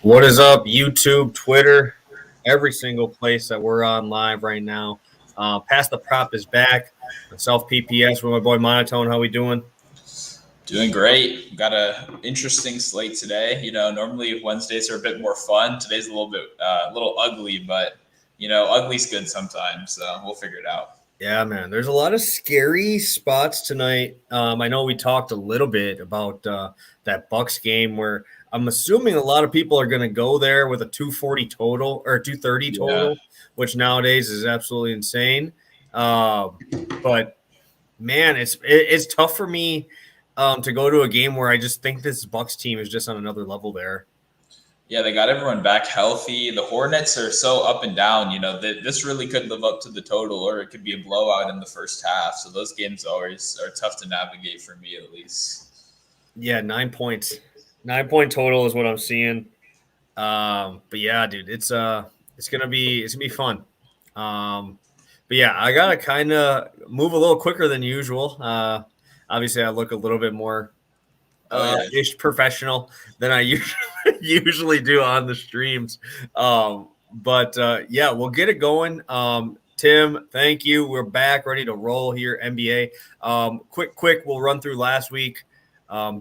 What is up, YouTube, Twitter, every single place that we're on live right now. Pass the Prop is back. Myself, PPS, with my boy Monotone. How we doing? Doing great. Got a interesting slate today. Normally Wednesdays are a bit more fun. Today's a little ugly, but ugly's good sometimes. So we'll figure it out. Yeah, man. There's a lot of scary spots tonight. I know we talked a little bit about that Bucks game where I'm assuming a lot of people are going to go there with a 240 total or 230 Yeah, total, which nowadays is absolutely insane. But man, it's tough for me to go to a game where I just think this Bucks team is just on another level there. yeah. They got everyone back healthy. The Hornets are so up and down. This really could live up to the total, or it could be a blowout in the first half. So those games always are tough to navigate for me, at least. Yeah, 9 points. 9 point total is what I'm seeing. But yeah, dude, it's gonna be fun. But yeah, I gotta kind of move a little quicker than usual. Obviously, I look a little bit more Oh yeah. ish professional than I usually do on the streams. But yeah, we'll get it going. Tim, thank you. We're back, ready to roll here. NBA. Quick, we'll run through last week.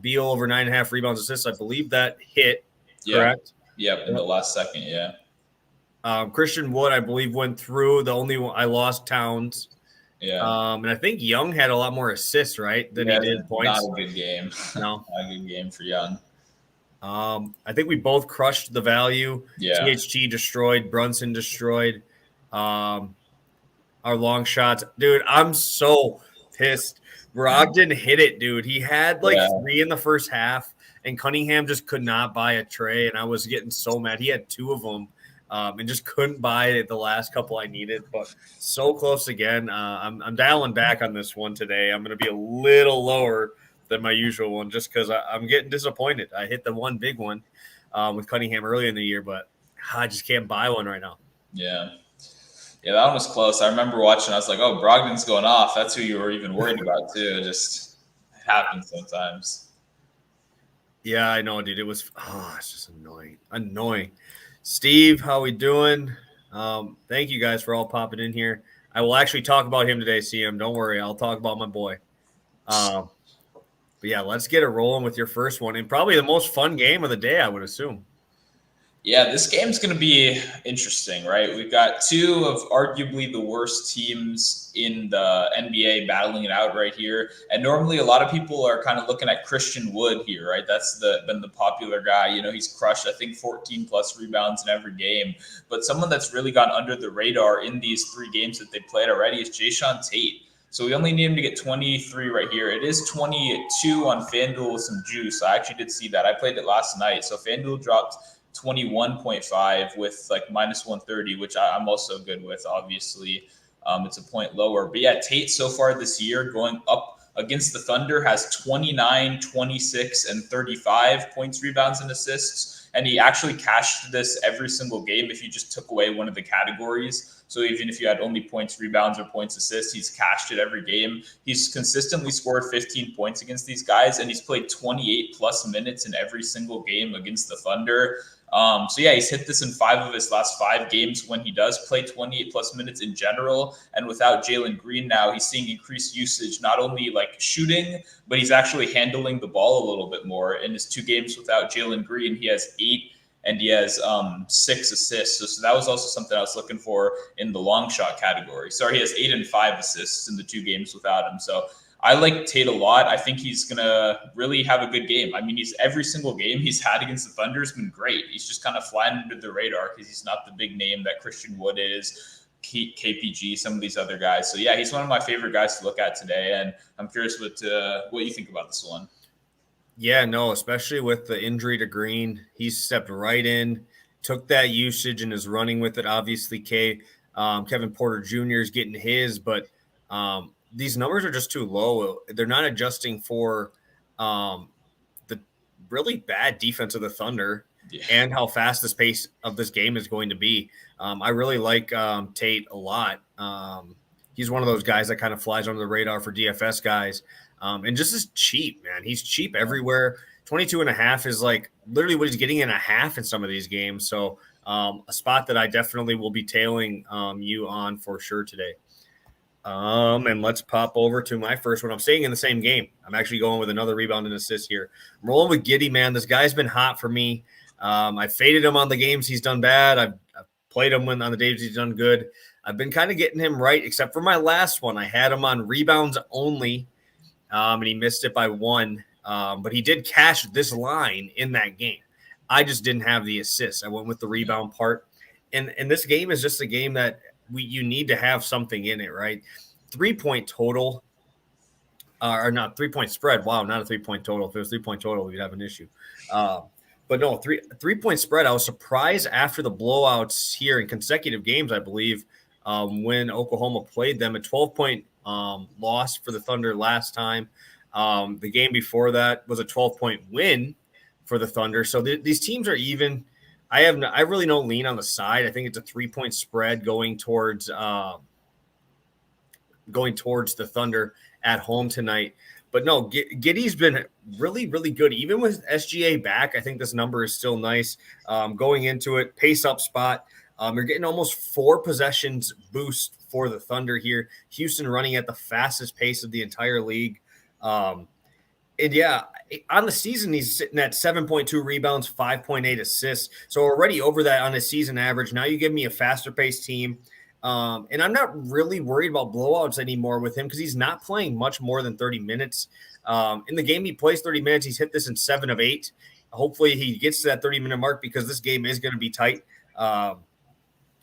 Beal over 9.5 rebounds, assists. I believe that hit. Yeah. Correct. Yep. In the last second. Yeah. Christian Wood, I believe, went through. The only one I lost Towns. Yeah. And I think Young had a lot more assists, right, than he did points. Not a good game. No. Not a good game for Young. I think we both crushed the value. Yeah. THT destroyed. Brunson destroyed. Our long shots. Dude, I'm so pissed. Brogdon hit it, dude. He had like 3 in the first half, and Cunningham just could not buy a tray, and I was getting so mad. He had 2 of them. And just couldn't buy it the last couple I needed, but so close again. I'm dialing back on this one today. I'm going to be a little lower than my usual one just because I'm getting disappointed. I hit the one big one with Cunningham early in the year, but I just can't buy one right now. Yeah. Yeah, that one was close. I remember watching. I was like, oh, Brogdon's going off. That's who you were even worried about, too. It just happens sometimes. Yeah, I know, dude. It's just annoying. Steve, how we doing? Thank you guys for all popping in here. I will actually talk about him today, CM. Don't worry. I'll talk about my boy. But yeah, let's get it rolling with your first one and probably the most fun game of the day, I would assume. Yeah, this game's going to be interesting, right? We've got 2 of arguably the worst teams in the NBA battling it out right here. And normally a lot of people are kind of looking at Christian Wood here, right? That's been the popular guy. He's crushed, I think, 14 plus rebounds in every game. But someone that's really gone under the radar in these 3 games that they played already is Jae'Sean Tate. So we only need him to get 23 right here. It is 22 on FanDuel with some juice. I actually did see that. I played it last night. So FanDuel dropped 21.5 with like minus 130, which I'm also good with. Obviously, it's a point lower. But yeah, Tate so far this year going up against the Thunder has 29, 26, and 35 points, rebounds, and assists. And he actually cashed this every single game if you just took away one of the categories. So even if you had only points, rebounds, or points, assists, he's cashed it every game. He's consistently scored 15 points against these guys, and he's played 28 plus minutes in every single game against the Thunder. So yeah, he's hit this in 5 of his last 5 games when he does play 28 plus minutes in general. And without Jalen Green now, he's seeing increased usage, not only like shooting, but he's actually handling the ball a little bit more. In his 2 games without Jalen Green, he has 8 and he has 6 assists. So that was also something I was looking for in the long shot category. Sorry, he has 8 and 5 assists in the 2 games without him. So I like Tate a lot. I think he's going to really have a good game. I mean, every single game he's had against the Thunder has been great. He's just kind of flying under the radar because he's not the big name that Christian Wood is, KPG, some of these other guys. So yeah, he's one of my favorite guys to look at today. And I'm curious what you think about this one. Yeah, no, especially with the injury to Green, he's stepped right in, took that usage and is running with it. Obviously, Kevin Porter Jr. is getting his, but these numbers are just too low. They're not adjusting for the really bad defense of the Thunder and how fast the pace of this game is going to be. I really like Tate a lot. He's one of those guys that kind of flies under the radar for DFS guys and just is cheap, man. He's cheap everywhere. 22 and a half is like literally what he's getting in a half in some of these games. So a spot that I definitely will be tailing you on for sure today. And let's pop over to my first one. I'm staying in the same game. I'm actually going with another rebound and assist here. I'm rolling with Giddey, man. This guy's been hot for me. I faded him on the games he's done bad. I've played him on the days he's done good. I've been kind of getting him right, except for my last one. I had him on rebounds only, and he missed it by 1. But he did cash this line in that game. I just didn't have the assists. I went with the rebound part. And this game is just a game that you need to have something in it, right? 3-point total, or not 3-point spread. Wow, not a 3-point total. If it was 3-point total, we'd have an issue. But no, 3-point spread. I was surprised after the blowouts here in consecutive games, I believe, when Oklahoma played them. A 12-point loss for the Thunder last time. The game before that was a 12-point win for the Thunder. So these teams are even. I really don't lean on the side. I think it's a 3-point spread going towards the Thunder at home tonight. But no, Giddey's been really, really good. Even with SGA back, I think this number is still nice. Going into it, pace up spot. You're getting almost 4 possessions boost for the Thunder here. Houston running at the fastest pace of the entire league. And yeah, on the season, he's sitting at 7.2 rebounds, 5.8 assists. So already over that on his season average. Now you give me a faster paced team. And I'm not really worried about blowouts anymore with him because he's not playing much more than 30 minutes. In the game he plays 30 minutes, he's hit this in 7 of 8. Hopefully he gets to that 30-minute mark because this game is going to be tight.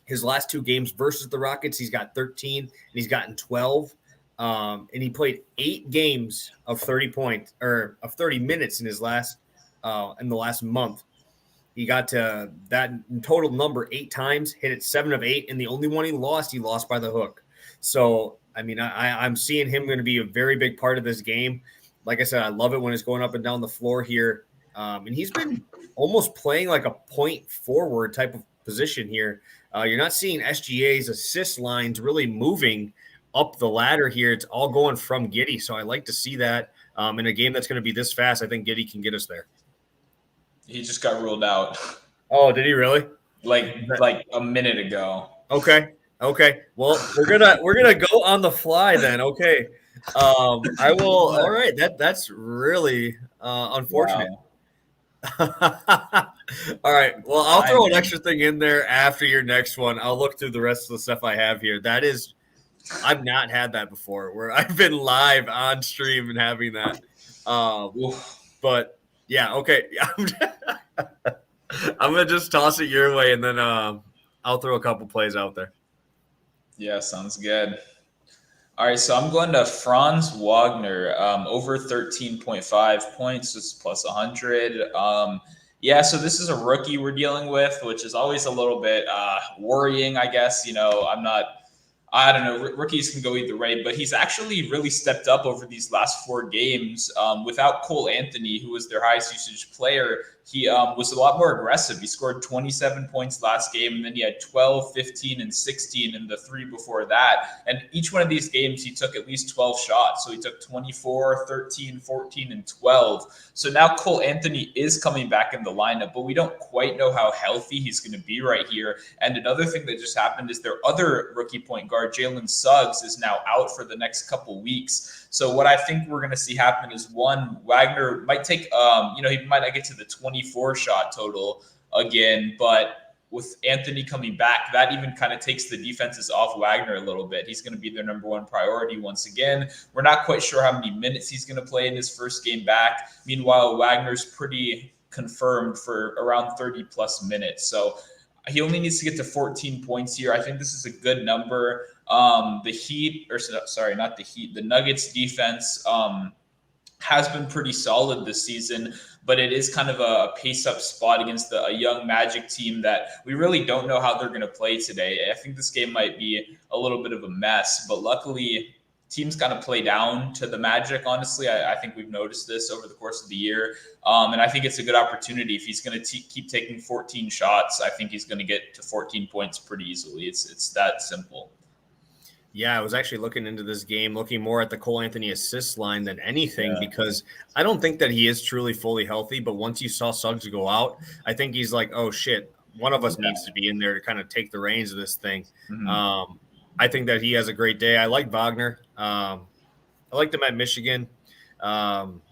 His last 2 games versus the Rockets, he's got 13 and he's gotten 12. And he played 8 games of 30 points or of 30 minutes in his last in the last month. He got to that total number 8 times, hit it 7 of 8, and the only one he lost by the hook. So, I mean, I'm seeing him going to be a very big part of this game. Like I said, I love it when it's going up and down the floor here. And he's been almost playing like a point forward type of position here. You're not seeing SGA's assist lines really moving up the ladder here. It's all going from Giddey. So I like to see that in a game that's going to be this fast. I think Giddey can get us there. He just got ruled out. Oh, did he really? Like a minute ago. Okay. Well, we're gonna go on the fly then. Okay. I will. All right. That's really unfortunate. Wow. All right. Well, I'll throw an extra thing in there after your next one. I'll look through the rest of the stuff I have here. That is, I've not had that before where I've been live on stream and having that. But yeah, okay. I'm gonna just toss it your way, and then I'll throw a couple plays out there. Yeah, sounds good. All right, so I'm going to Franz Wagner, over 13.5 points, just plus 100. Yeah, so this is a rookie we're dealing with, which is always a little bit worrying, I guess. You know, I don't know. Rookies can go either way, but he's actually really stepped up over these last 4 games. Without Cole Anthony, who was their highest usage player, he was a lot more aggressive. He scored 27 points last game, and then he had 12, 15, and 16 in the 3 before that. And each one of these games, he took at least 12 shots. So he took 24, 13, 14, and 12. So now Cole Anthony is coming back in the lineup, but we don't quite know how healthy he's going to be right here. And another thing that just happened is their other rookie point guard, Jalen Suggs, is now out for the next couple weeks. So what I think we're going to see happen is, one, Wagner might take, he might not get to the 24 shot total again, but with Anthony coming back, that even kind of takes the defenses off Wagner a little bit. He's going to be their number 1 priority once again. We're not quite sure how many minutes he's going to play in his first game back. Meanwhile, Wagner's pretty confirmed for around 30 plus minutes. So he only needs to get to 14 points here. I think this is a good number. The Nuggets defense has been pretty solid this season, but it is kind of a pace-up spot against a young Magic team that we really don't know how they're going to play today. I think this game might be a little bit of a mess, but luckily teams kind of play down to the Magic, honestly. I think we've noticed this over the course of the year, and I think it's a good opportunity. If he's going to keep taking 14 shots, I think he's going to get to 14 points pretty easily. It's that simple. Yeah, I was actually looking into this game, looking more at the Cole Anthony assist line than anything, because I don't think that he is truly fully healthy. But once you saw Suggs go out, I think he's like, oh shit, one of us needs to be in there to kind of take the reins of this thing. I think that he has a great day. I like Wagner. I liked him at Michigan. And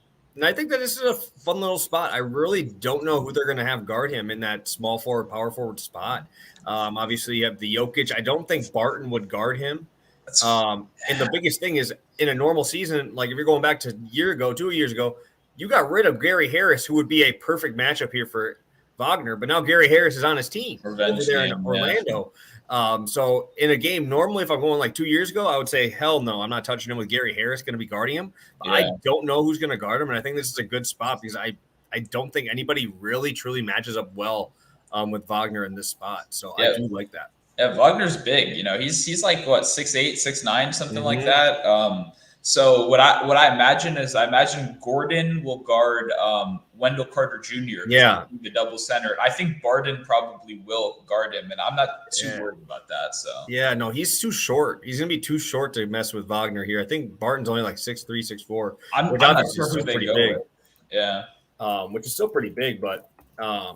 I think that this is a fun little spot. I really don't know who they're going to have guard him in that small forward, power forward spot. Obviously, you have the Jokic. I don't think Barton would guard him. And the biggest thing is, in a normal season, like if you're going back to 2 years ago, you got rid of Gary Harris, who would be a perfect matchup here for Wagner. But now Gary Harris is on his team over there in Orlando. So in a game, normally if I'm going like 2 years ago, I would say, hell no, I'm not touching him with Gary Harris going to be guarding him. I don't know who's going to guard him. And I think this is a good spot because I don't think anybody really truly matches up well with Wagner in this spot. So I do like that. Yeah, Wagner's big. You know, he's like what 6'8", 6'9", something like that. So what I imagine is Gordon will guard Wendell Carter Jr. Yeah, the double center. I think Barton probably will guard him, and I'm not too worried about that. So no, he's too short. He's gonna be too short to mess with Wagner here. I think Barton's only like 6'3", 6'4", which I'm sure who they go big. With. Yeah, which is still pretty big, but I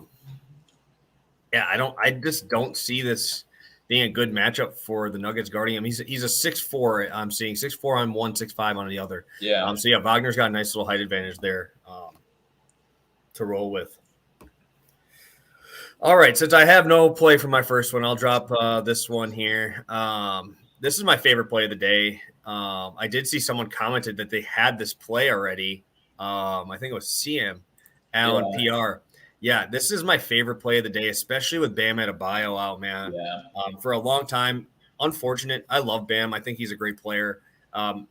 just don't see this being a good matchup for the Nuggets guarding him. He's a 6'4". I'm seeing 6'4" on one, 6'5" on the other. Yeah. So Wagner's got a nice little height advantage there to roll with. All right, since I have no play for my first one, I'll drop this one here. This is my favorite play of the day. I did see someone commented that they had this play already. I think it was CM Allen PR. Yeah, this is my favorite play of the day, especially with Bam Adebayo out, man. Yeah. For a long time, unfortunate. I love Bam. I think he's a great player. I'm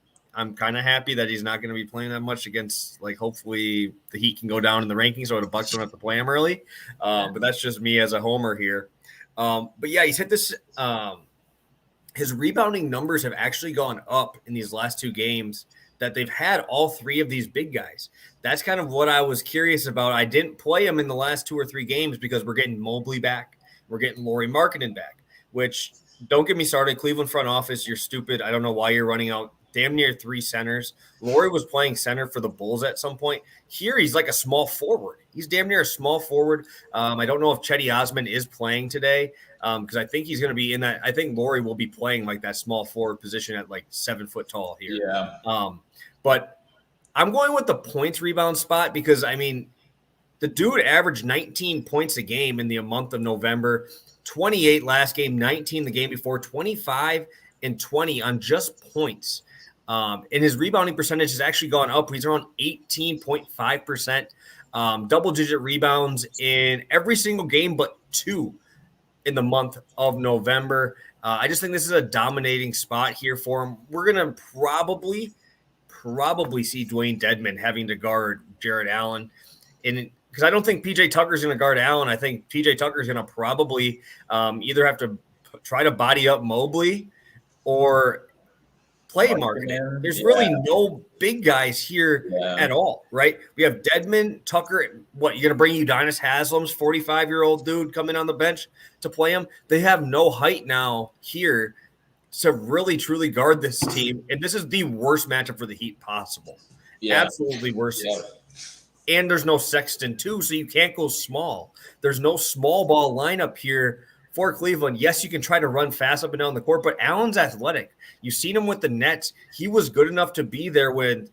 kind of happy that he's not going to be playing that much against, like, hopefully the Heat can go down in the rankings so the Bucks don't have to play him early. But that's just me as a homer here. But yeah, he's hit this. His rebounding numbers have actually gone up in these last two games that they've had all three of these big guys. That's kind of what I was curious about. I didn't play him in the last 2 or 3 games because we're getting Mobley back. We're getting Lauri Markkanen back, which don't get me started. Cleveland front office, you're stupid. I don't know why you're running out damn near 3 centers. Lauri was playing center for the Bulls at some point. Here, he's like a small forward. He's damn near a small forward. I don't know if Cedi Osman is playing today because I think he's going to be in that. I think Lauri will be playing like that small forward position at like 7 foot tall here. Yeah. But I'm going with the points rebound spot because, I mean, the dude averaged 19 points a game in the month of November, 28 last game, 19 the game before, 25 and 20 on just points. And his rebounding percentage has actually gone up. He's around 18.5%, double-digit rebounds in every single game but 2 in the month of November. I just think this is a dominating spot here for him. We're going to probably see Dwayne Dedmon having to guard Jared Allen. Because I don't think PJ Tucker's going to guard Allen. I think PJ Tucker's going to probably either have to try to body up Mobley or play Markkanen. There's really no big guys here at all, right? We have Dedmon, Tucker. What, you're going to bring Udonis Haslam's 45-year-old dude coming on the bench to play him? They have no height now here to really truly guard this team. And this is the worst matchup for the Heat possible. Absolutely worst. And there's no Sexton too, so you can't go small. There's no small ball lineup here for Cleveland. Yes, you can try to run fast up and down the court, but Allen's athletic. You've seen him with the Nets. He was good enough to be there when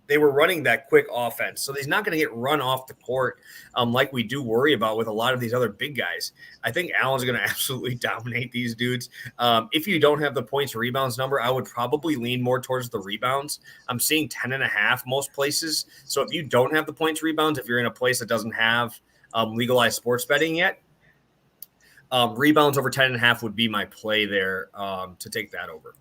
they were running that quick offense. So he's not going to get run off the court like we do worry about with a lot of these other big guys. I think Allen's going to absolutely dominate these dudes. If you don't have the points rebounds number, I would probably lean more towards the rebounds. I'm seeing 10.5 most places. So if you don't have the points rebounds, if you're in a place that doesn't have legalized sports betting yet, rebounds over 10.5 would be my play there to take that over.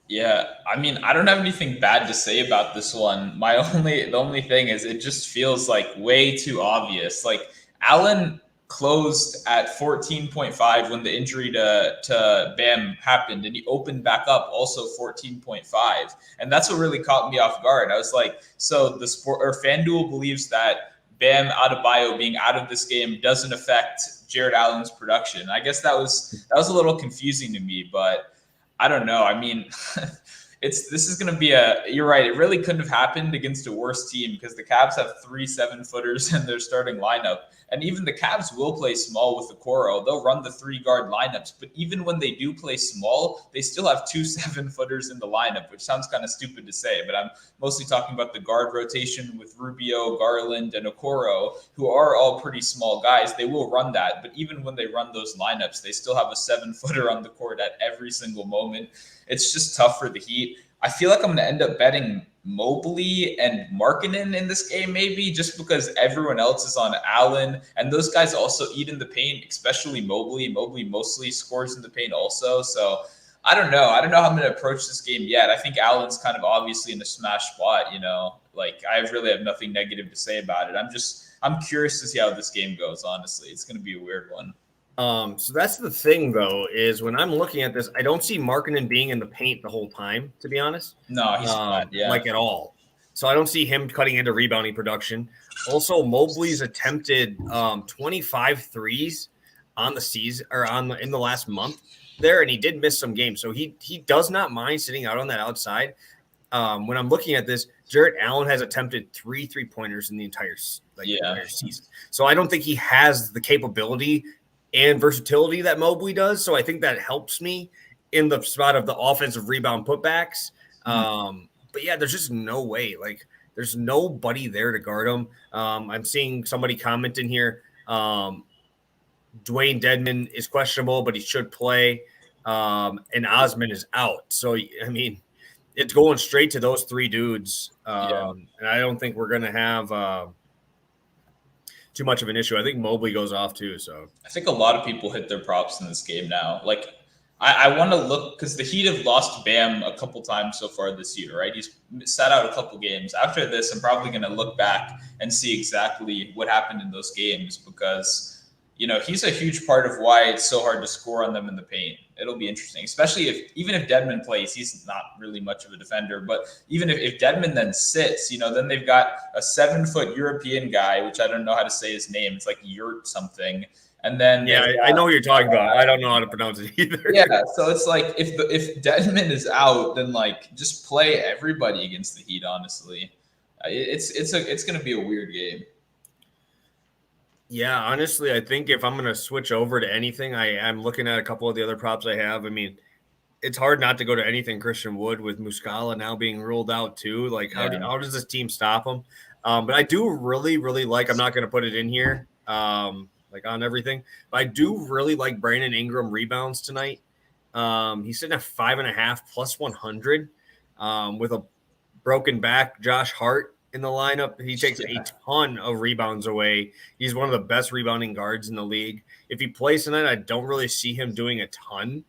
Yeah, I mean, I don't have anything bad to say about this one. The only thing is it just feels like way too obvious. Like Allen closed at 14.5 when the injury to Bam happened, and he opened back up also 14.5. And that's what really caught me off guard. I was like, so FanDuel believes that Bam Adebayo being out of this game doesn't affect Jared Allen's production. I guess that was a little confusing to me, but I don't know. I mean, this is going to be you're right. It really couldn't have happened against a worse team because the Cavs have 3 7-footers in their starting lineup. And even the Cavs will play small with the Okoro. They'll run the 3-guard lineups. But even when they do play small, they still have 2 7-footers in the lineup, which sounds kind of stupid to say. But I'm mostly talking about the guard rotation with Rubio, Garland, and Okoro, who are all pretty small guys. They will run that. But even when they run those lineups, they still have a 7-footer on the court at every single moment. It's just tough for the Heat. I feel like I'm going to end up betting Mobley and Markkanen in this game, maybe just because everyone else is on Allen, and those guys also eat in the paint, especially Mobley. Mobley mostly scores in the paint also. So I don't know. I don't know how I'm going to approach this game yet. I think Allen's kind of obviously in a smash spot, like I really have nothing negative to say about it. I'm curious to see how this game goes, honestly. It's going to be a weird one. So that's the thing, though, is when I'm looking at this, I don't see Markkanen being in the paint the whole time, to be honest. No, he's not, like at all. So I don't see him cutting into rebounding production. Also, Mobley's attempted 25 threes on the season or in the last month there, and he did miss some games. So he does not mind sitting out on that outside. When I'm looking at this, Jarrett Allen has attempted 3 3-pointers in the entire season. So I don't think he has the capability and versatility that Mobley does. So I think that helps me in the spot of the offensive rebound putbacks. But yeah, there's just no way. Like, there's nobody there to guard him. I'm seeing somebody comment in here. Dwayne Dedmon is questionable, but he should play. And Osman is out. So, I mean, it's going straight to those 3 dudes. And I don't think we're going to have too much of an issue. I think Mobley goes off too. So I think a lot of people hit their props in this game now. Like, I want to look because the Heat have lost Bam a couple times so far this year, right? He's sat out a couple games. After this, I'm probably going to look back and see exactly what happened in those games because, he's a huge part of why it's so hard to score on them in the paint. It'll be interesting, especially even if Dedmon plays. He's not really much of a defender, but even if Dedmon then sits, then they've got a 7-foot European guy, which I don't know how to say his name. It's like Yurt something. And then I know what you're talking about. I don't know how to pronounce it either. Yeah, so it's like if Dedmon is out, then like just play everybody against the Heat. Honestly, it's going to be a weird game. Yeah, honestly, I think if I'm going to switch over to anything, I'm looking at a couple of the other props I have. I mean, it's hard not to go to anything Christian Wood with Muscala now being ruled out too. Like, how does this team stop him? But I do really, really like. I'm not going to put it in here. Like on everything. But I do really like Brandon Ingram rebounds tonight. He's sitting at 5.5 plus 100 with a broken back. Josh Hart in the lineup. He takes a ton of rebounds away. He's one of the best rebounding guards in the league. If he plays tonight, I don't really see him doing a ton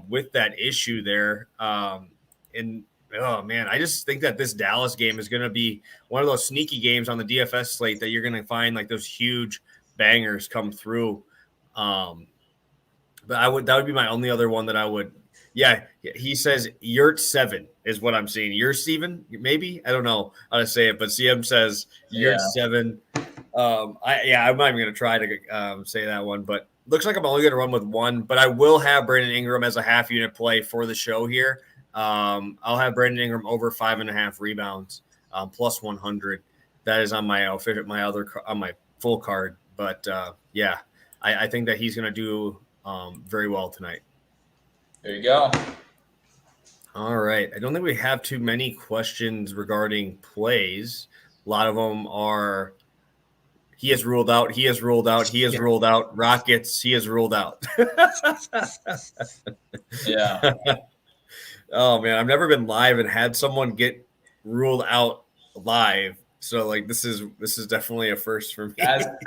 with that issue there. And oh man, I just think that this Dallas game is going to be one of those sneaky games on the DFS slate that you're going to find like those huge bangers come through. But that would be my only other one that I would. Yeah, he says Yurt 7 is what I'm seeing. Yurt Steven, maybe? I don't know how to say it, but CM says Yurt 7. I'm not even going to try to say that one, but looks like I'm only going to run with one, but I will have Brandon Ingram as a half unit play for the show here. I'll have Brandon Ingram over 5.5 rebounds, plus 100. That is on my my full card. But I think that he's going to do very well tonight. There you go. All right. I don't think we have too many questions regarding plays. A lot of them are he is ruled out. He is ruled out. He is ruled out. Rockets. He is ruled out. Yeah. Oh man, I've never been live and had someone get ruled out live. So like this is definitely a first for me.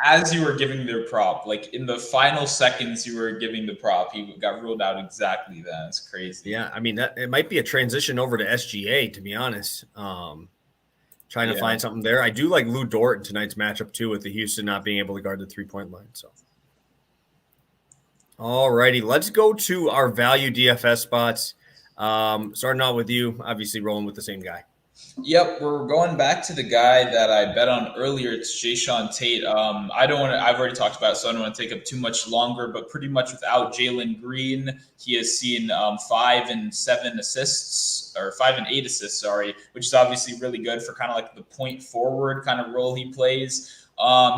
As you were giving their prop, like in the final seconds you were giving the prop, he got ruled out exactly then. It's crazy. Yeah, I mean it might be a transition over to SGA, to be honest. Trying to find something there. I do like Lou Dort in tonight's matchup too, with the Houston not being able to guard the 3-point line. So, all righty, let's go to our value DFS spots. Starting out with you, obviously rolling with the same guy. Yep, we're going back to the guy that I bet on earlier. It's Jayshawn Tate. I don't want to. I've already talked about it, so I don't want to take up too much longer. But pretty much without Jalen Green, he has seen 5 and 7 assists, or 5 and 8 assists. Sorry, which is obviously really good for kind of like the point forward kind of role he plays.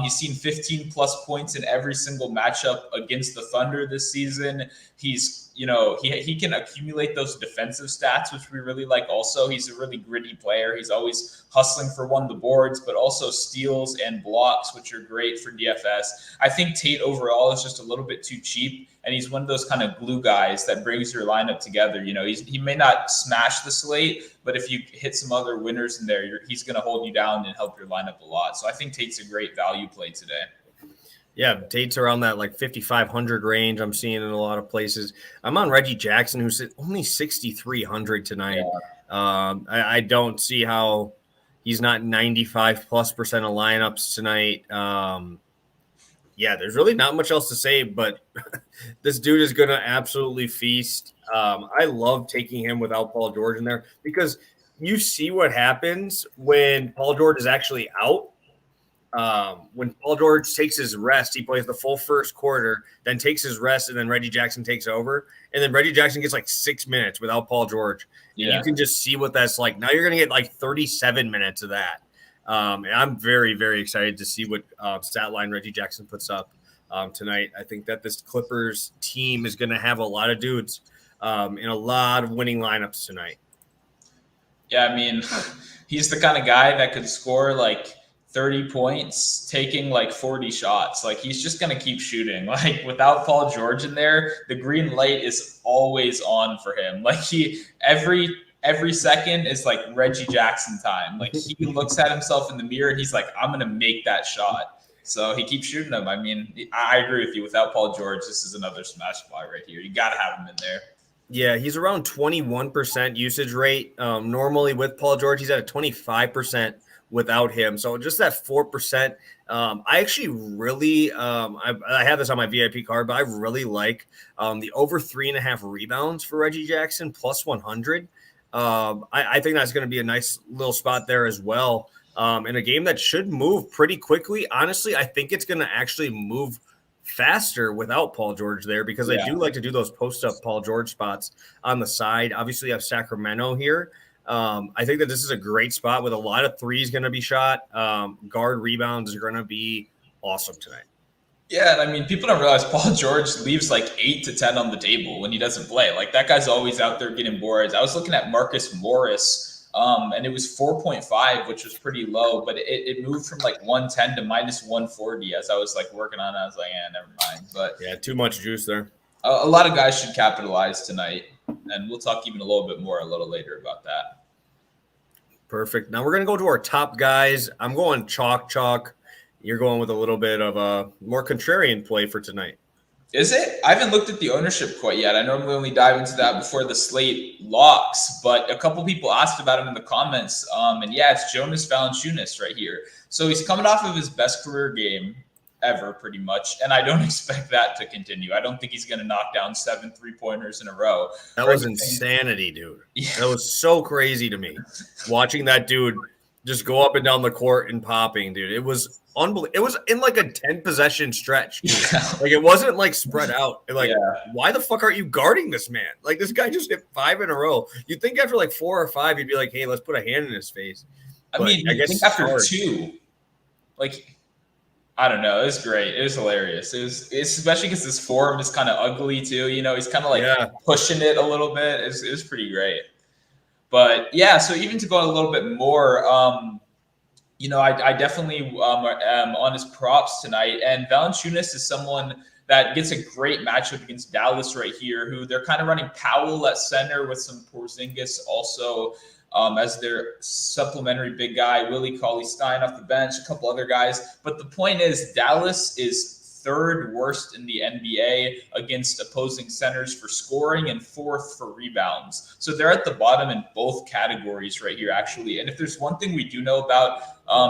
He's seen 15 plus points in every single matchup against the Thunder this season. He's, he can accumulate those defensive stats, which we really like. Also, he's a really gritty player. He's always hustling for the boards, but also steals and blocks, which are great for DFS. I think Tate overall is just a little bit too cheap, and he's one of those kind of glue guys that brings your lineup together. He may not smash the slate, but if you hit some other winners in there, he's going to hold you down and help your lineup a lot. So I think Tate's a great value play today. Yeah, Tate's around that like 5,500 range. I'm seeing in a lot of places. I'm on Reggie Jackson, who's only 6,300 tonight. Yeah. I don't see how he's not 95+% of lineups tonight. Yeah, there's really not much else to say, but this dude is going to absolutely feast. I love taking him without Paul George in there because you see what happens when Paul George is actually out. When Paul George takes his rest, he plays the full first quarter, then takes his rest, and then Reggie Jackson takes over. And then Reggie Jackson gets like 6 minutes without Paul George. And you can just see what that's like. Now you're going to get like 37 minutes of that. And I'm very, very excited to see what stat line Reggie Jackson puts up tonight. I think that this Clippers team is going to have a lot of dudes in a lot of winning lineups tonight. Yeah, I mean, he's the kind of guy that could score like 30 points, taking like 40 shots. Like, he's just going to keep shooting. Like, without Paul George in there, the green light is always on for him. Like, every second is like Reggie Jackson time. Like, he looks at himself in the mirror and he's like, I'm going to make that shot. So he keeps shooting them. I mean, I agree with you. Without Paul George, this is another smash spot right here. You got to have him in there. Yeah, he's around 21% usage rate. Normally with Paul George, he's at a 25% without him. So just that 4%. I actually really, I have this on my VIP card, but I really like the over 3.5 rebounds for Reggie Jackson plus 100. I think that's going to be a nice little spot there as well. In a game that should move pretty quickly. Honestly, I think it's going to actually move faster without Paul George there because I do like to do those post-up Paul George spots on the side. Obviously, you have Sacramento here. I think that this is a great spot with a lot of threes going to be shot. Guard rebounds are going to be awesome tonight. Yeah, and I mean, people don't realize Paul George leaves like 8 to 10 on the table when he doesn't play. Like, that guy's always out there getting boards. I was looking at Marcus Morris, and it was 4.5, which was pretty low, but it moved from like 110 to minus 140 as I was like working on it. I was like, never mind. But yeah, too much juice there. A lot of guys should capitalize tonight, and we'll talk even a little bit more a little later about that. Perfect. Now we're going to go to our top guys. I'm going chalk. You're going with a little bit of a more contrarian play for tonight. Is it? I haven't looked at the ownership quite yet. I normally only dive into that before the slate locks, but a couple people asked about him in the comments. And yeah, it's Jonas Valanciunas right here. So he's coming off of his best career game ever, pretty much, and I don't expect that to continue. I don't think he's going to knock down 7 3-pointers in a row. That was insanity, dude. Yeah. That was so crazy to me, watching that dude just go up and down the court and popping, dude. It was unbelievable. It was in like a 10-possession stretch. Yeah. Like, it wasn't like spread out. Like, why the fuck aren't you guarding this man? Like, this guy just hit 5 in a row. You'd think after like 4 or 5, you'd be like, hey, let's put a hand in his face. But I mean, I guess after 2, like, I don't know. It was great. It was hilarious. It's especially because his form is kind of ugly too. He's kind of like pushing it a little bit. It was pretty great. But yeah, so even to go a little bit more, I definitely am on his props tonight. And Valanciunas is someone that gets a great matchup against Dallas right here, who they're kind of running Powell at center with some Porzingis also as their supplementary big guy, Willie Cauley-Stein off the bench, a couple other guys. But the point is, Dallas is 3rd worst in the NBA against opposing centers for scoring and 4th for rebounds. So they're at the bottom in both categories right here, actually. And if there's one thing we do know about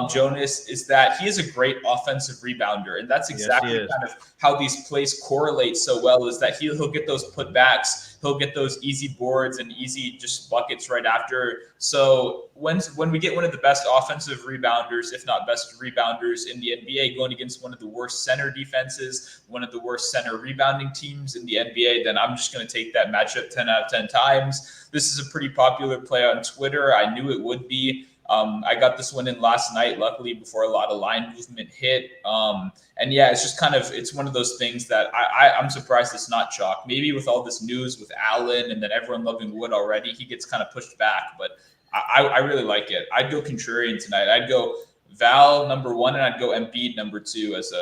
Jonas is that he is a great offensive rebounder. And that's exactly kind of how these plays correlate so well, is that he'll get those putbacks. he'll get those easy boards and easy just buckets right after. So when we get one of the best offensive rebounders, if not best rebounders in the NBA, going against one of the worst center defenses, one of the worst center rebounding teams in the NBA, then I'm just going to take that matchup 10 out of 10 times. This is a pretty popular play on Twitter. I knew it would be. I got this one in last night, luckily, before a lot of line movement hit. And yeah, it's just it's one of those things that I'm surprised it's not chalk. Maybe with all this news with Allen and then everyone loving Wood already, he gets kind of pushed back. But I really like it. I'd go contrarian tonight. I'd go Val number 1 and I'd go Embiid number 2 as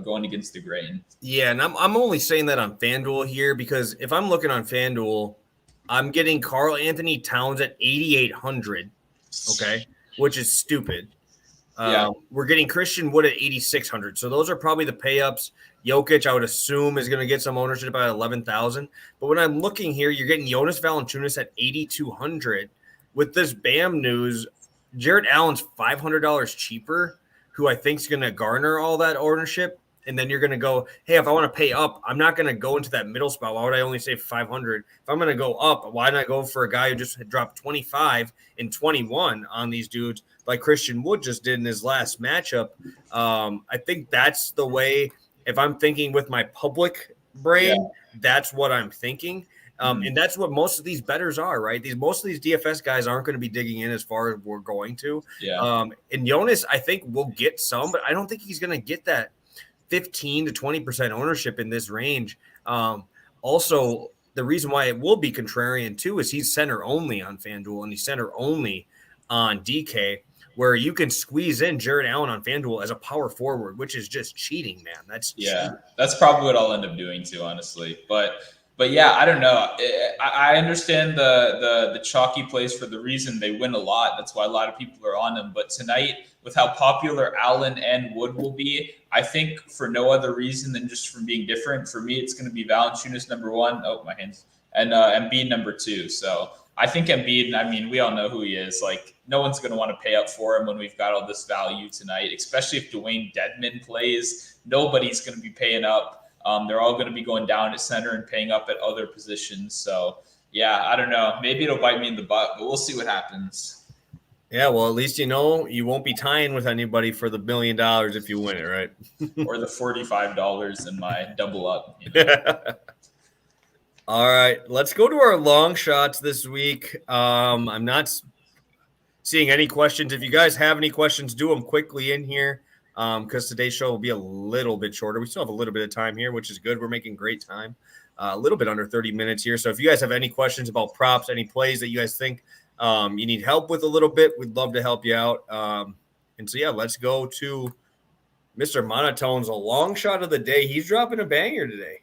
going against the grain. Yeah, and I'm only saying that on FanDuel here because if I'm looking on FanDuel, I'm getting Karl Anthony Towns at 8,800. Okay, which is stupid. We're getting Christian Wood at 8,600. So those are probably the pay ups. Jokic, I would assume, is going to get some ownership at 11,000. But when I'm looking here, you're getting Jonas Valanciunas at 8,200. With this Bam news, Jared Allen's $500 cheaper, who I think is going to garner all that ownership. And then you're going to go, hey, if I want to pay up, I'm not going to go into that middle spot. Why would I only save 500? If I'm going to go up, why not go for a guy who just dropped 25 and 21 on these dudes like Christian Wood just did in his last matchup? I think that's the way, if I'm thinking with my public brain, that's what I'm thinking. And that's what most of these bettors are, right? Most of these DFS guys aren't going to be digging in as far as we're going to. And Jonas, I think, will get some, but I don't think he's going to get that 15 to 20% ownership in this range. Also, the reason why it will be contrarian too is he's center only on FanDuel and he's center only on DK, where you can squeeze in Jared Allen on FanDuel as a power forward, which is just cheating, man. That's cheating. That's probably what I'll end up doing too, honestly. But yeah, I don't know. I understand the chalky plays for the reason they win a lot. That's why a lot of people are on them. But tonight, with how popular Allen and Wood will be, I think for no other reason than just from being different. For me, it's going to be Valanciunas number 1. Oh, my hands. And Embiid number 2. So I think Embiid, I mean, we all know who he is. Like, no one's going to want to pay up for him when we've got all this value tonight, especially if Dwayne Dedmon plays. Nobody's going to be paying up. They're all going to be going down at center and paying up at other positions. So, yeah, I don't know. Maybe it'll bite me in the butt, but we'll see what happens. Yeah, well, at least you know you won't be tying with anybody for the $1 million if you win it, right? Or the $45 in my double up. You know? All right, let's go to our long shots this week. I'm not seeing any questions. If you guys have any questions, do them quickly in here. Because today's show will be a little bit shorter. We still have a little bit of time here, which is good. We're making great time. A little bit under 30 minutes here. So if you guys have any questions about props, any plays that you guys think you need help with a little bit, we'd love to help you out. And so, yeah, let's go to Mr. Monotone's a long shot of the day. He's dropping a banger today.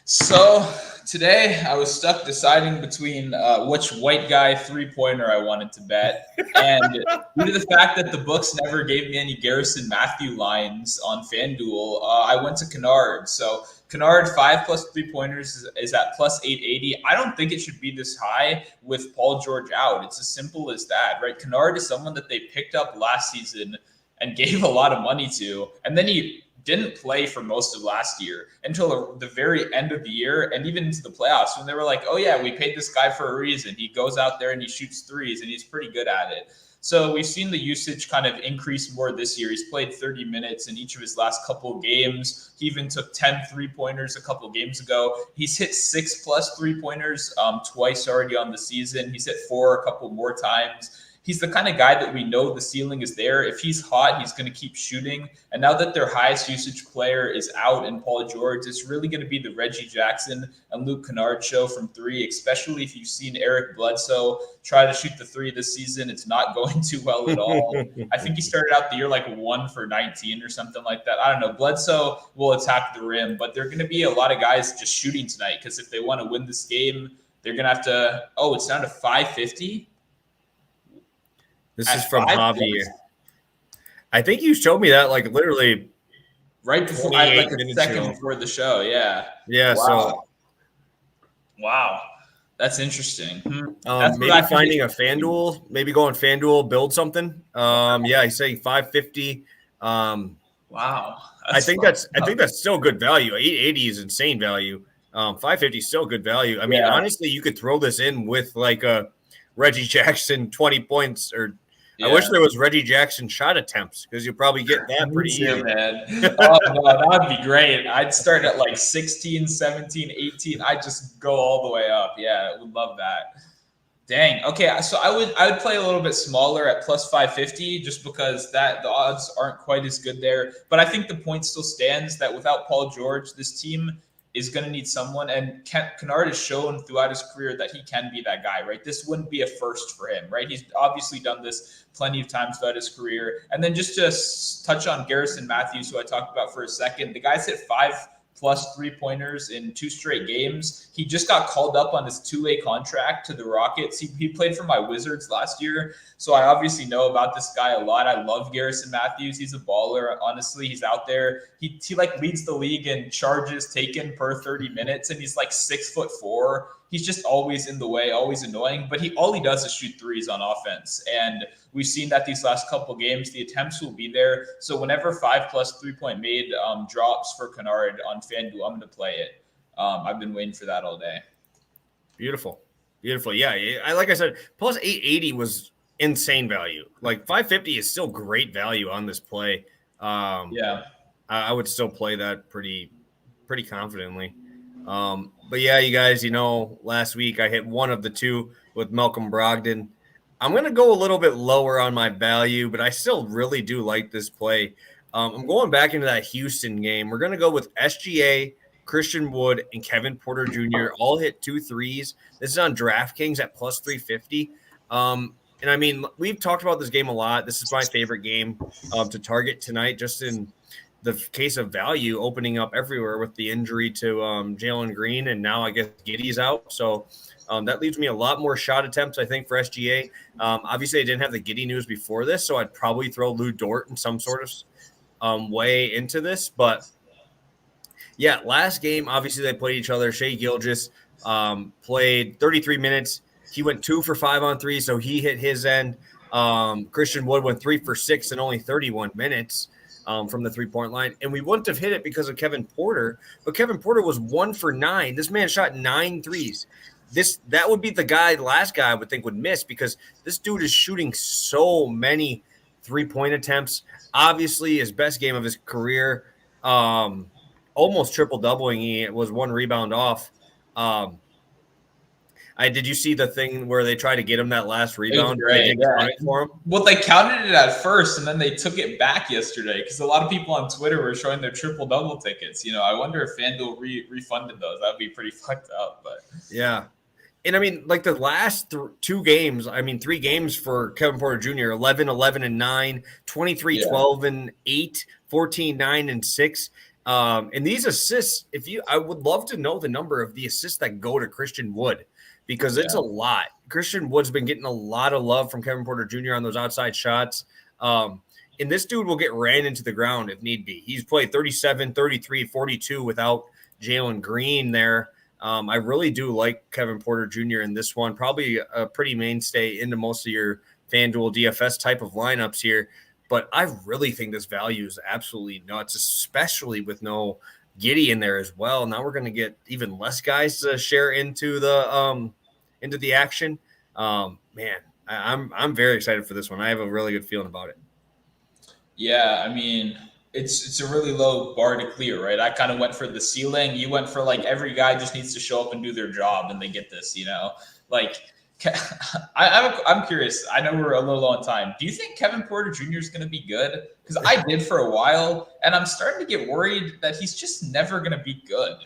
So today I was stuck deciding between which white guy 3-pointer I wanted to bet. And due to the fact that the books never gave me any Garrison Matthew lines on FanDuel, I went to Kennard. So Kennard 5 plus 3-pointers is at plus 880. I don't think it should be this high with Paul George out. It's as simple as that, right? Kennard is someone that they picked up last season and gave a lot of money to. And then he didn't play for most of last year until the very end of the year and even into the playoffs when they were like, oh yeah, we paid this guy for a reason. He goes out there and he shoots threes and he's pretty good at it. So we've seen the usage kind of increase more this year. He's played 30 minutes in each of his last couple of games. He even took 10 3-pointers a couple of games ago. He's hit 6 plus 3-pointers twice already on the season. He's hit 4 a couple more times. He's the kind of guy that we know the ceiling is there. If he's hot, he's going to keep shooting. And now that their highest usage player is out in Paul George, it's really going to be the Reggie Jackson and Luke Kennard show from 3, especially if you've seen Eric Bledsoe try to shoot the 3 this season. It's not going too well at all. I think he started out the year like 1 for 19 or something like that. I don't know. Bledsoe will attack the rim, but there are going to be a lot of guys just shooting tonight because if they want to win this game, they're going to have to – oh, it's down to 550? This is from Javier. I think you showed me that like literally right before, like a second before the show. Yeah. Yeah. Wow. Wow. That's interesting. Maybe finding a FanDuel, maybe go on FanDuel, build something. Yeah, he's saying 550. Wow. I think that's still good value. 880 is insane value. 550 is still good value. I mean, honestly, you could throw this in with like a Reggie Jackson 20 points, or I wish there was Reggie Jackson shot attempts because you'll probably get that pretty easy. Man. Oh, no, that would be great. I'd start at like 16, 17, 18. I'd just go all the way up. Yeah, I would love that. Dang. Okay, so I would play a little bit smaller at plus 550 just because the odds aren't quite as good there. But I think the point still stands that without Paul George, this team is going to need someone. And Kennard has shown throughout his career that he can be that guy, right? This wouldn't be a first for him, right? He's obviously done this plenty of times throughout his career. And then just to touch on Garrison Matthews, who I talked about for a second, the guy's hit 5+ 3-pointers in 2 straight games. He just got called up on his 2-way contract to the Rockets. He played for my Wizards last year, so I obviously know about this guy a lot. I love Garrison Matthews. He's a baller. Honestly, he's out there. He like leads the league in charges taken per 30 minutes, and he's like 6'4". He's just always in the way, always annoying. But all he does is shoot threes on offense, and we've seen that these last couple games, the attempts will be there. So whenever 5+ 3-point made drops for Kennard on FanDuel, I'm going to play it. I've been waiting for that all day. Beautiful. Yeah, like I said, plus 880 was insane value. Like 550 is still great value on this play. I would still play that pretty confidently. But yeah, you guys, last week I hit one of the two with Malcolm Brogdon. I'm going to go a little bit lower on my value, but I still really do like this play. I'm going back into that Houston game. We're going to go with SGA, Christian Wood, and Kevin Porter Jr. all hit 2 threes. This is on DraftKings at plus 350. And I mean, we've talked about this game a lot. This is my favorite game to target tonight, just in the case of value opening up everywhere with the injury to Jalen Green, and now I guess Giddey's out. So that leaves me a lot more shot attempts, I think, for SGA. Obviously, I didn't have the Giddey news before this, so I'd probably throw Lou Dort in some sort of way into this. But, yeah, last game, obviously, they played each other. Shai Gilgeous played 33 minutes. He went 2 for 5 on 3, so he hit his end. Christian Wood went 3 for 6 in only 31 minutes. From the 3-point line, and we wouldn't have hit it because of Kevin Porter, but Kevin Porter was 1 for 9. This man shot 9 threes. That would be the last guy I would think would miss, because this dude is shooting so many 3-point attempts. Obviously, his best game of his career, almost triple-doubling. He was 1 rebound off. Did you see the thing where they tried to get him that last rebound? For him? Well, they counted it at first, and then they took it back yesterday because a lot of people on Twitter were showing their triple-double tickets. I wonder if FanDuel refunded those. That would be pretty fucked up. But yeah. And, I mean, like the last 2 games, 3 games for Kevin Porter Jr., 11, 11, and 9, 23, 12, and 8, 14, 9, and 6. And these assists, I would love to know the number of the assists that go to Christian Wood, because it's a lot. Christian Wood's been getting a lot of love from Kevin Porter Jr. on those outside shots. And this dude will get ran into the ground if need be. He's played 37, 33, 42 without Jalen Green there. I really do like Kevin Porter Jr. in this one. Probably a pretty mainstay into most of your FanDuel DFS type of lineups here. But I really think this value is absolutely nuts, especially with no Giddey in there as well. Now we're going to get even less guys to share into the action. Man, I'm very excited for this one. I have a really good feeling about it. Yeah, I mean, it's a really low bar to clear, right? I kind of went for the ceiling. You went for like every guy just needs to show up and do their job, and they get this. Like I'm curious. I know we're a little low on time. Do you think Kevin Porter Jr. is going to be good? Because I did for a while, and I'm starting to get worried that he's just never going to be good.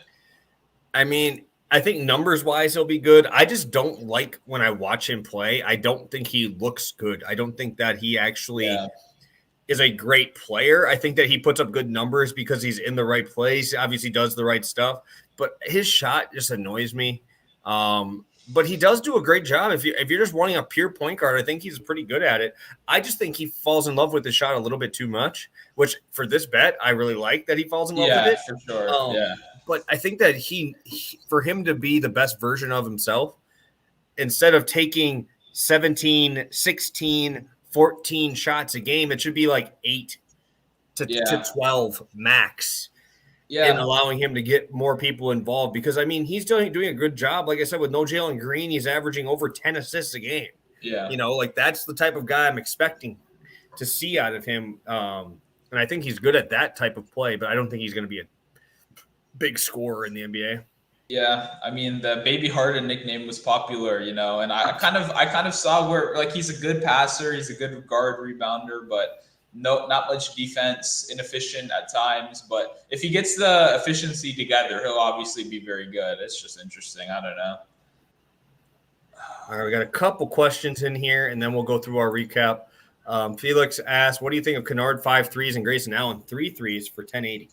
I mean, I think numbers-wise he'll be good. I just don't like when I watch him play. I don't think he looks good. I don't think that he actually is a great player. I think that he puts up good numbers because he's in the right place. He obviously does the right stuff, but his shot just annoys me. But he does do a great job. If you're just wanting a pure point guard, I think he's pretty good at it. I just think he falls in love with the shot a little bit too much, which for this bet, I really like that he falls in love with it. For sure. But I think that he, for him to be the best version of himself, instead of taking 17, 16, 14 shots a game, it should be like 8 to 12 max. in allowing him to get more people involved because, I mean, he's doing a good job. Like I said, with no Jalen Green, he's averaging over 10 assists a game. Yeah. You know, like that's the type of guy I'm expecting to see out of him. And I think he's good at that type of play, but I don't think he's going to be a big scorer in the NBA. Yeah, I mean the Baby Harden nickname was popular, you know, and I kind of saw where like he's a good passer, he's a good guard rebounder, but not much defense, inefficient at times. But if he gets the efficiency together, he'll obviously be very good. It's just interesting. I don't know. All right, we got a couple questions in here, and then we'll go through our recap. Felix asked, "What do you think of Kennard 5 threes and Grayson Allen 3 threes for 1080?"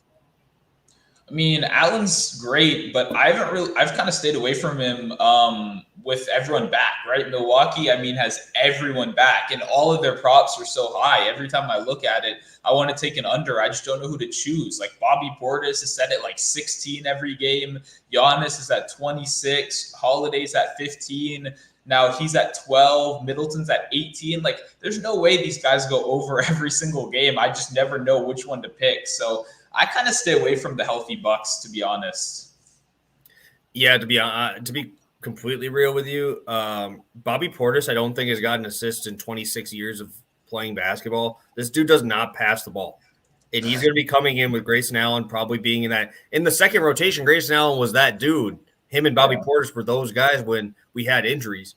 I mean, Allen's great, but I've kind of stayed away from him with everyone back, right? Milwaukee, I mean, has everyone back, and all of their props are so high. Every time I look at it, I want to take an under. I just don't know who to choose. Like Bobby Portis is set at like 16 every game. Giannis is at 26. Holiday's at 15. Now he's at 12. Middleton's at 18. Like, there's no way these guys go over every single game. I just never know which one to pick. So I kind of stay away from the healthy Bucks, to be honest. Yeah, to be completely real with you, Bobby Portis, I don't think has gotten assists in 26 years of playing basketball. This dude does not pass the ball, and he's going to be coming in with Grayson Allen probably being in the second rotation. Grayson Allen was that dude. Him and Bobby Portis were those guys when we had injuries.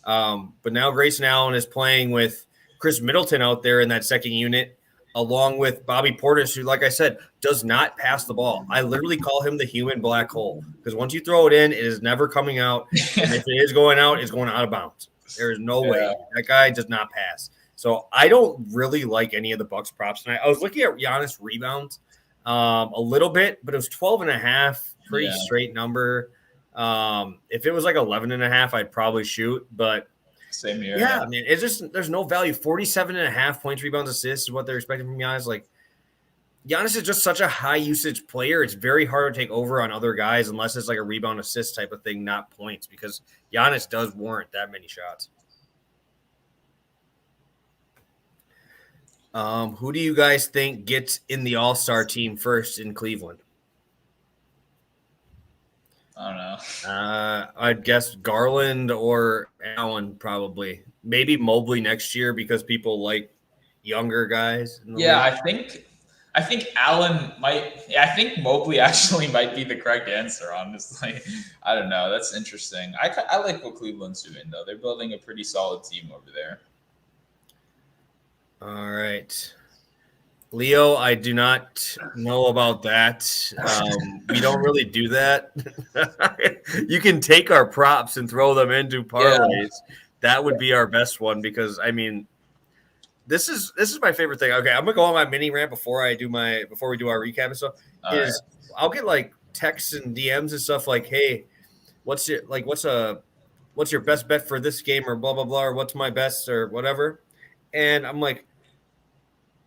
But now Grayson Allen is playing with Chris Middleton out there in that second unit, along with Bobby Portis, who, like I said, does not pass the ball. I literally call him the human black hole because once you throw it in, it is never coming out. And if it is going out, it's going out of bounds. There is no way. That guy does not pass. So I don't really like any of the Bucks props tonight. I was looking at Giannis rebounds a little bit, but it was 12.5, pretty straight number. If it was like 11.5, I'd probably shoot, but same here. Yeah, I mean, it's just there's no value. 47.5 points, rebounds, assists is what they're expecting from Giannis. Like, Giannis is just such a high usage player. It's very hard to take over on other guys unless it's like a rebound assist type of thing, not points, because Giannis does warrant that many shots. Who do you guys think gets in the All-Star team first in Cleveland? I don't know. I'd guess Garland or Allen probably. Maybe Mobley next year because people like younger guys. Yeah, league. I think Allen might. Yeah, I think Mobley actually might be the correct answer. Honestly, I don't know. That's interesting. I like what Cleveland's doing though. They're building a pretty solid team over there. All right. Leo, I do not know about that. We don't really do that. You can take our props and throw them into parlays. Yeah. That would be our best one because, I mean, this is my favorite thing. Okay, I'm gonna go on my mini rant before we do our recap and stuff. I'll get like texts and DMs and stuff like, "Hey, what's your best bet for this game?" or blah blah blah, or "What's my best?" or whatever. And I'm like,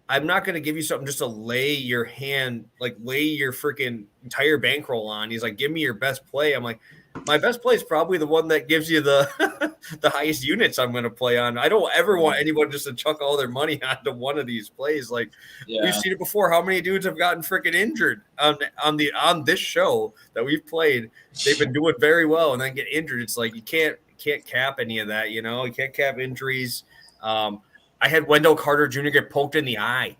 I'm not going to give you something just to lay your freaking entire bankroll on. He's like, give me your best play. I'm like, my best play is probably the one that gives you the the highest units I'm going to play on. I don't ever want anyone just to chuck all their money onto one of these plays. Like we've seen it before. How many dudes have gotten freaking injured on this show that we've played? They've been doing very well and then get injured. It's like you can't cap any of that. You know, you can't cap injuries. I had Wendell Carter Jr. get poked in the eye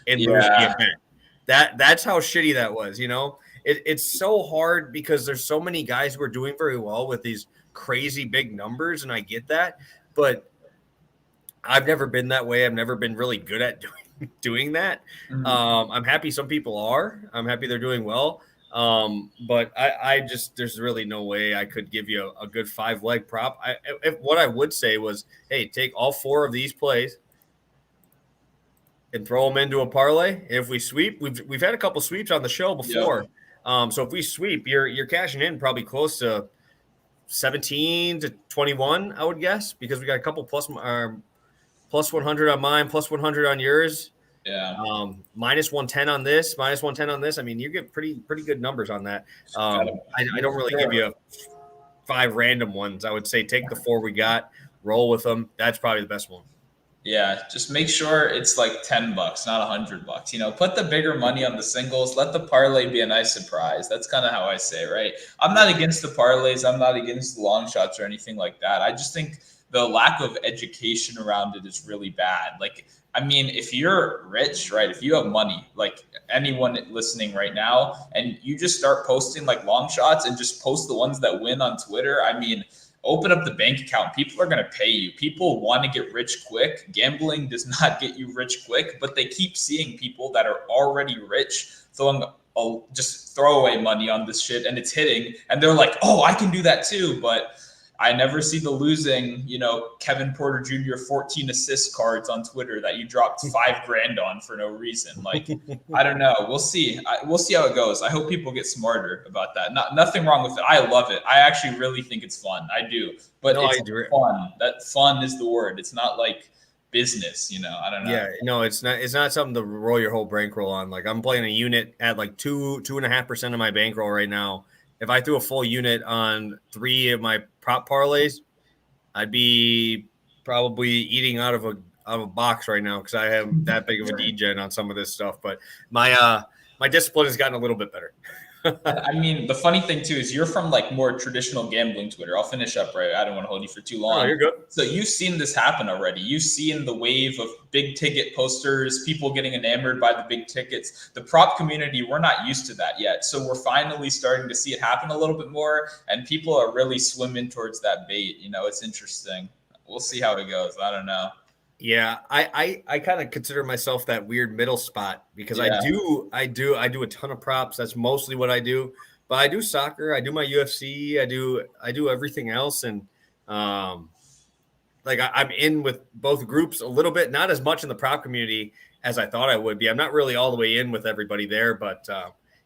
and lose the event. That's how shitty that was, you know? It's so hard because there's so many guys who are doing very well with these crazy big numbers, and I get that. But I've never been that way. I've never been really good at doing that. Mm-hmm. I'm happy some people are. I'm happy they're doing well. But I just there's really no way I could give you a good 5-leg prop. What I would say was, hey, take all 4 of these plays and throw them into a parlay. And if we sweep, we've had a couple sweeps on the show before. Yep. So if we sweep, you're cashing in probably close to 17 to 21, I would guess, because we got a couple plus 100 on mine, plus 100 on yours. Yeah. Minus 110 on this, minus 110 on this. I mean, you get pretty good numbers on that. I don't really give you 5 random ones. I would say take the 4 we got, roll with them. That's probably the best one. Yeah, just make sure it's like $10, not $100. Put the bigger money on the singles. Let the parlay be a nice surprise. That's kind of how I say it, right? I'm not against the parlays. I'm not against the long shots or anything like that. I just think the lack of education around it is really bad. Like, I mean, if you're rich, right? If you have money, like anyone listening right now, and you just start posting like long shots and just post the ones that win on Twitter, I mean, open up the bank account. People are going to pay you. People want to get rich quick. Gambling does not get you rich quick, but they keep seeing people that are already rich throwing just throwaway money on this shit and it's hitting. And they're like, oh, I can do that too. But I never see the losing, Kevin Porter Jr. 14 assist cards on Twitter that you dropped $5,000 on for no reason. Like, I don't know. We'll see. We'll see how it goes. I hope people get smarter about that. Nothing wrong with it. I love it. I actually really think it's fun. I do. But No, it's fun. That fun is the word. It's not like business, I don't know. Yeah, no, it's not something to roll your whole bankroll on. Like I'm playing a unit at like 2.5% of my bankroll right now. If I threw a full unit on 3 of my prop parlays, I'd be probably eating out of a box right now because I have that big of a degen on some of this stuff. But my discipline has gotten a little bit better. I mean, the funny thing too is you're from like more traditional gambling Twitter. I'll finish up, right? I don't want to hold you for too long. Oh, you're good. So you've seen this happen already. You've seen the wave of big ticket posters, people getting enamored by the big tickets. The prop community, we're not used to that yet. So we're finally starting to see it happen a little bit more, and people are really swimming towards that bait. It's interesting. We'll see how it goes. I don't know. Yeah, I kind of consider myself that weird middle spot because I do a ton of props. That's mostly what I do. But I do soccer, I do my UFC, I do everything else, and like I'm in with both groups a little bit, not as much in the prop community as I thought I would be. I'm not really all the way in with everybody there, but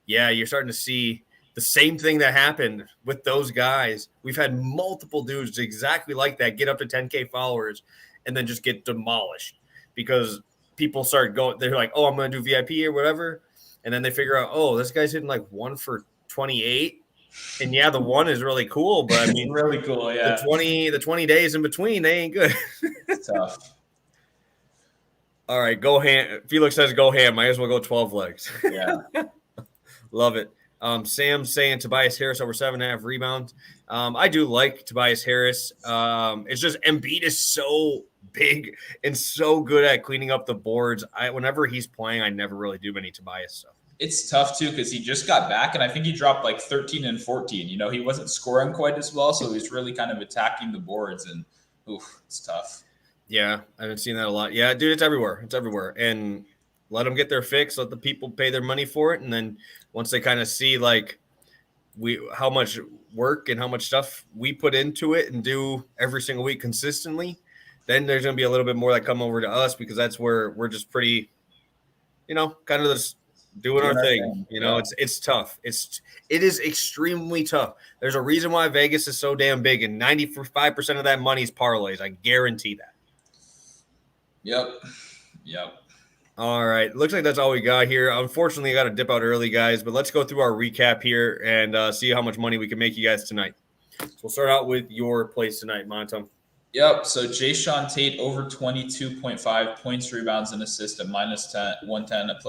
yeah, you're starting to see the same thing that happened with those guys. We've had multiple dudes exactly like that get up to 10K followers and then just get demolished because people start going, they're like, oh, I'm going to do VIP or whatever. And then they figure out, oh, this guy's hitting like 1 for 28. And yeah, the 1 is really cool, but I mean, really cool. Yeah. The 20 days in between, they ain't good. It's tough. All right. Go ham. Felix says go ham. Might as well go 12 legs. Yeah. Love it. Sam's saying Tobias Harris over 7.5 rebounds. I do like Tobias Harris. It's just Embiid is so big and so good at cleaning up the boards. Whenever he's playing, I never really do many Tobias stuff. It's tough too because he just got back, and I think he dropped like 13 and 14. He wasn't scoring quite as well, so he's really kind of attacking the boards, and it's tough. Yeah, I haven't seen that a lot. Yeah, dude, it's everywhere. It's everywhere, and let them get their fix. Let the people pay their money for it, and then once they kind of see like how much work and how much stuff we put into it and do every single week consistently, then there's going to be a little bit more that come over to us because that's where we're just pretty, kind of just doing our thing. It's tough. It is extremely tough. There's a reason why Vegas is so damn big, and 95% of that money is parlays. I guarantee that. Yep. All right. Looks like that's all we got here. Unfortunately, I got to dip out early, guys, but let's go through our recap here and see how much money we can make you guys tonight. So we'll start out with your plays tonight, Monotone. Yep. So Jayshawn Tate over 22.5 points, rebounds, and assists at -110 at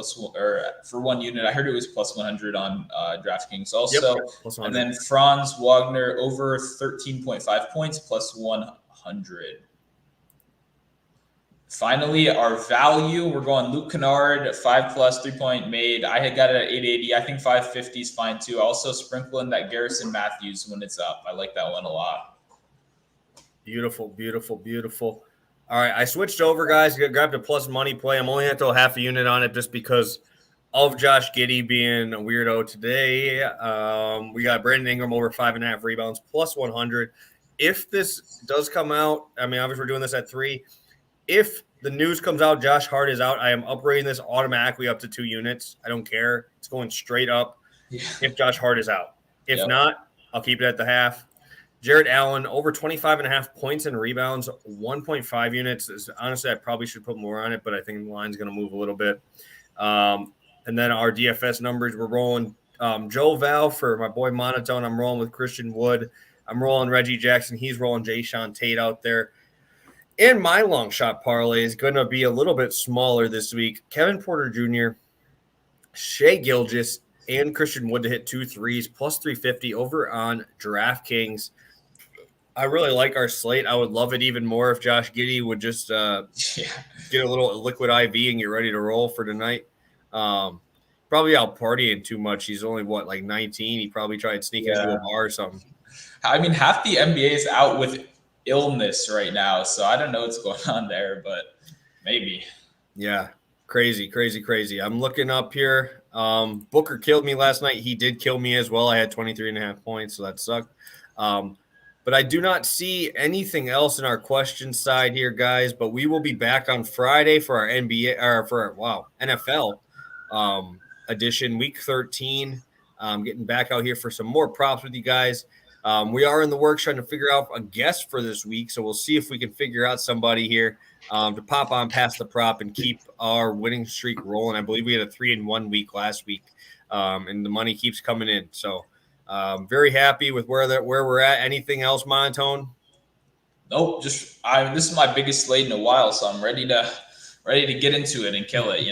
for 1 unit. I heard it was +100 on DraftKings also. Yep. And then Franz Wagner over 13.5 points +100. Finally, our value, we're going Luke Kennard, 5+ 3-point made. I had got it at 880. I think 550 is fine too. Also sprinkle in that Garrison Matthews when it's up. I like that one a lot. Beautiful, beautiful, beautiful. All right, I switched over, guys. Grabbed a plus money play. I'm only going to throw half a unit on it just because of Josh Giddey being a weirdo today. We got Brandon Ingram over 5.5 rebounds +100. If this does come out, I mean, obviously we're doing this at 3. If the news comes out, Josh Hart is out, I am upgrading this automatically up to 2 units. I don't care. It's going straight up if Josh Hart is out. If not, I'll keep it at the half. Jared Allen, over 25.5 points and rebounds, 1.5 units. Honestly, I probably should put more on it, but I think the line's going to move a little bit. And then our DFS numbers, we're rolling Joe Val for my boy Monotone. I'm rolling with Christian Wood. I'm rolling Reggie Jackson. He's rolling Jayshawn Tate out there. And my long shot parlay is going to be a little bit smaller this week. Kevin Porter Jr., Shea Gilgeous, and Christian Wood to hit 2 threes plus 350 over on DraftKings. I really like our slate. I would love it even more if Josh Giddey would just get a little liquid IV and get ready to roll for tonight. Probably out partying too much. He's only, 19? He probably tried sneaking into a bar or something. I mean, half the NBA is out with illness right now, so I don't know what's going on there, but maybe. Yeah, crazy. I'm looking up here. Booker killed me last night. He did kill me as well. I had 23.5 points, so that sucked. But I do not see anything else in our question side here, guys. But we will be back on Friday for our NBA or for our NFL edition, Week 13. Getting back out here for some more props with you guys. We are in the works trying to figure out a guest for this week, so we'll see if we can figure out somebody here to pop on past the prop and keep our winning streak rolling. I believe we had a 3-1 week last week, and the money keeps coming in. So very happy with where we're at. Anything else, Monotone? Nope. This is my biggest slate in a while, so I'm ready to get into it and kill it.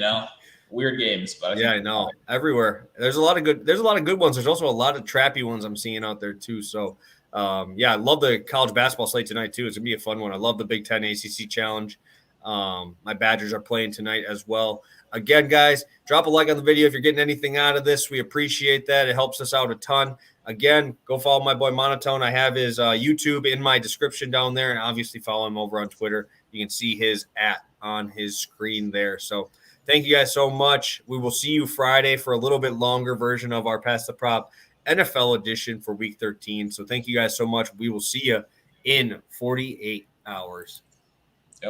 Weird games, but I know everywhere. There's a lot of good ones. There's also a lot of trappy ones I'm seeing out there too. So I love the college basketball slate tonight too. It's gonna be a fun one. I love the Big Ten ACC Challenge. My Badgers are playing tonight as well. Again, guys, drop a like on the video if you're getting anything out of this. We appreciate that. It helps us out a ton. Again, go follow my boy Monotone. I have his YouTube in my description down there, and obviously follow him over on Twitter. You can see his on his screen there. So thank you guys so much. We will see you Friday for a little bit longer version of our Pass the Prop NFL edition for Week 13. So thank you guys so much. We will see you in 48 hours.